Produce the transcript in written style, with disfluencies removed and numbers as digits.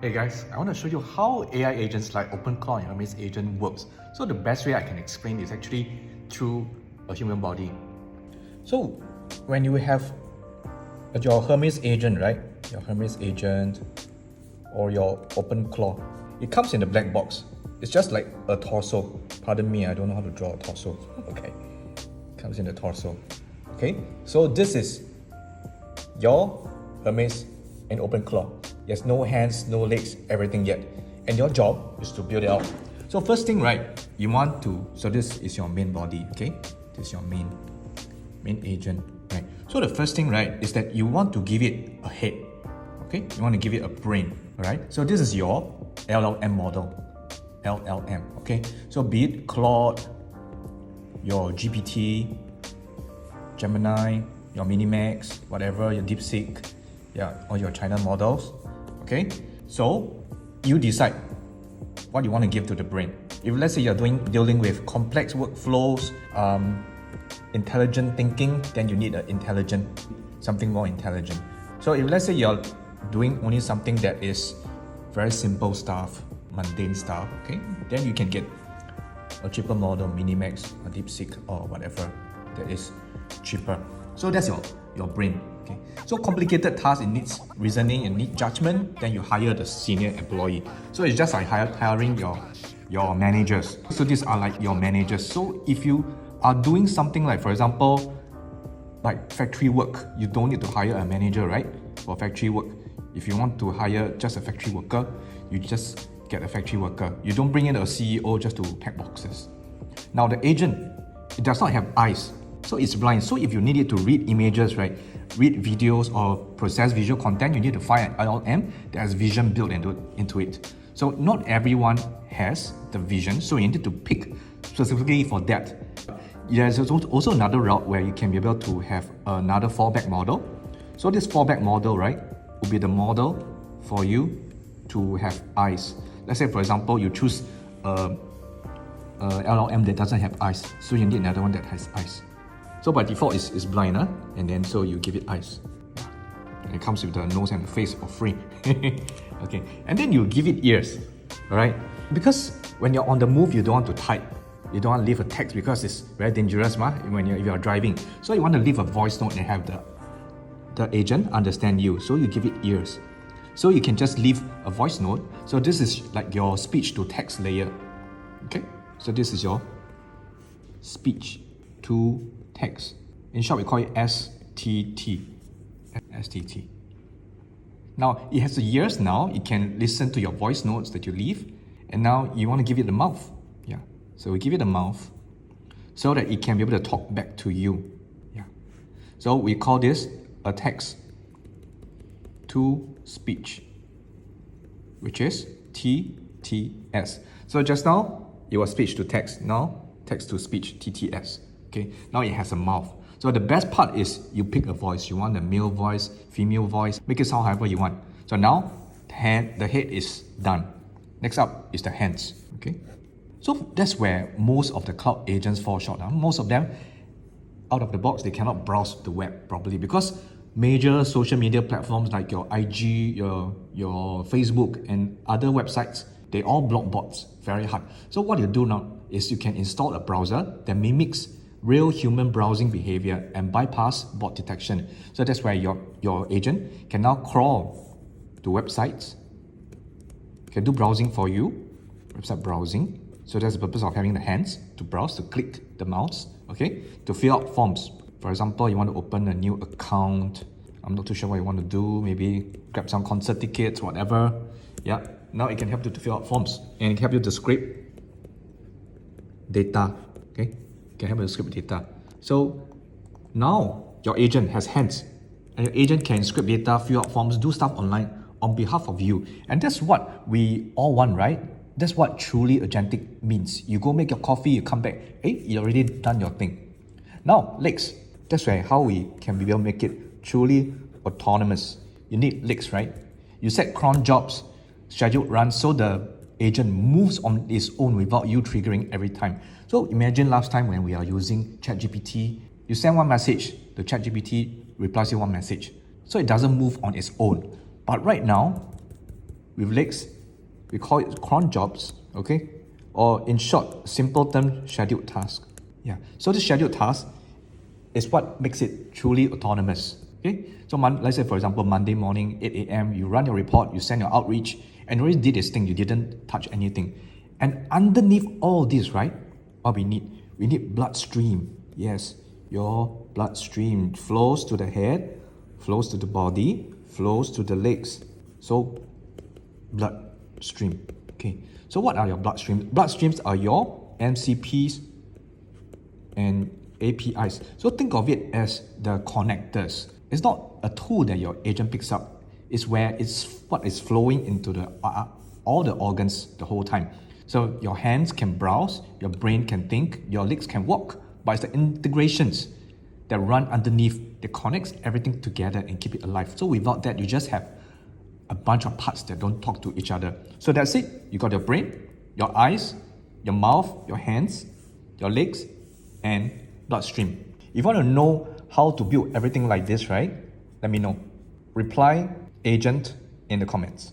Hey guys, I want to show you how AI agents like OpenClaw and Hermes agent works. So the best way I can explain is actually through a human body. So when you have your Hermes agent, right? Your Hermes agent or your OpenClaw, it comes in a black box. It's just like a torso. Pardon me, I don't know how to draw a torso. Okay, comes in the torso. Okay, so this is your Hermes and OpenClaw. There's no hands, no legs, everything yet. And your job is to build it out. So first thing, right, you want to, so this is your main body, okay? This is your main agent, right? So the first thing, right, is that you want to give it a head, okay? You want to give it a brain, all right? So this is your LLM model, LLM, okay? So be it Claude, your GPT, Gemini, your Minimax, whatever, your DeepSeek, yeah, or your China models. Okay, so you decide what you want to give to the brain. If let's say you're dealing with complex workflows, intelligent thinking, then you need something more intelligent. So if let's say you're doing only something that is very simple stuff, mundane stuff, okay, then you can get a cheaper model, Minimax, a DeepSeek, or whatever that is cheaper. So that's your brain. Okay. So complicated tasks, it needs reasoning, it needs judgment, then you hire the senior employee. So it's just like hiring your managers. So these are like your managers. So if you are doing something like, for example, like factory work, you don't need to hire a manager, right? For factory work. If you want to hire just a factory worker, you just get a factory worker. You don't bring in a CEO just to pack boxes. Now the agent, it does not have eyes. So it's blind. So if you need it to read images, right, read videos or process visual content, you need to find an LLM that has vision built into it. So not everyone has the vision, so you need to pick specifically for that. There's also another route where you can be able to have another fallback model. So this fallback model, right, will be the model for you to have eyes. Let's say, for example, you choose a LLM that doesn't have eyes, so you need another one that has eyes. So by default, it's blind, huh? And then so you give it eyes. And it comes with the nose and the face for free. Okay, and then you give it ears, all right? Because when you're on the move, you don't want to type. You don't want to leave a text because it's very dangerous, if you're driving. So you want to leave a voice note and have the agent understand you. So you give it ears. So you can just leave a voice note. So this is like your speech to text layer. Okay, so this is your speech to text. In short, we call it STT. STT. Now, it has the ears now. It can listen to your voice notes that you leave. And now you want to give it the mouth. Yeah. So we give it a mouth so that it can be able to talk back to you. Yeah. So we call this a text to speech, which is TTS. So just now, it was speech to text. Now, text to speech, TTS. Okay, now it has a mouth. So the best part is you pick a voice. You want a male voice, female voice, make it sound however you want. So now the head is done. Next up is the hands. Okay, so that's where most of the cloud agents fall short. Most of them, out of the box, they cannot browse the web properly because major social media platforms like your IG, your Facebook, and other websites, they all block bots very hard. So what you do now is you can install a browser that mimics real human browsing behavior and bypass bot detection. So that's where your agent can now crawl to websites, can do browsing for you, website browsing. So that's the purpose of having the hands to browse, to click the mouse, okay, to fill out forms. For example, you want to open a new account. I'm not too sure what you want to do. Maybe grab some concert tickets, whatever. Yeah, now it can help you to fill out forms and it can help you to scrape data, okay? Can help you to scrape data. So now your agent has hands and your agent can scrape data, fill out forms, do stuff online on behalf of you. And that's what we all want, right? That's what truly agentic means. You go make your coffee, you come back, hey, you already done your thing. Now, legs. That's how we can be able to make it truly autonomous. You need legs, right? You set cron jobs, scheduled runs, so the agent moves on its own without you triggering every time. So imagine last time when we are using ChatGPT, you send one message, the ChatGPT replies you one message. So it doesn't move on its own. But right now, with legs. We call it cron jobs, okay? Or in short, simple term, scheduled task. Yeah. So the scheduled task is what makes it truly autonomous. Okay. So let's say for example, Monday morning, 8 a.m., you run your report, you send your outreach, and you already did this thing, you didn't touch anything. And underneath all this, right, what we need bloodstream. Yes, your bloodstream flows to the head, flows to the body, flows to the legs. So bloodstream. Okay. So what are your bloodstreams? Bloodstreams are your MCPs and APIs. So think of it as the connectors. It's not a tool that your agent picks up. It's what is flowing into the all the organs the whole time. So your hands can browse, your brain can think, your legs can walk, but it's the integrations that run underneath that connects everything together and keep it alive. So without that, you just have a bunch of parts that don't talk to each other. So that's it. You got your brain, your eyes, your mouth, your hands, your legs, and bloodstream. If you want to know how to build everything like this, right? Let me know. Reply agent in the comments.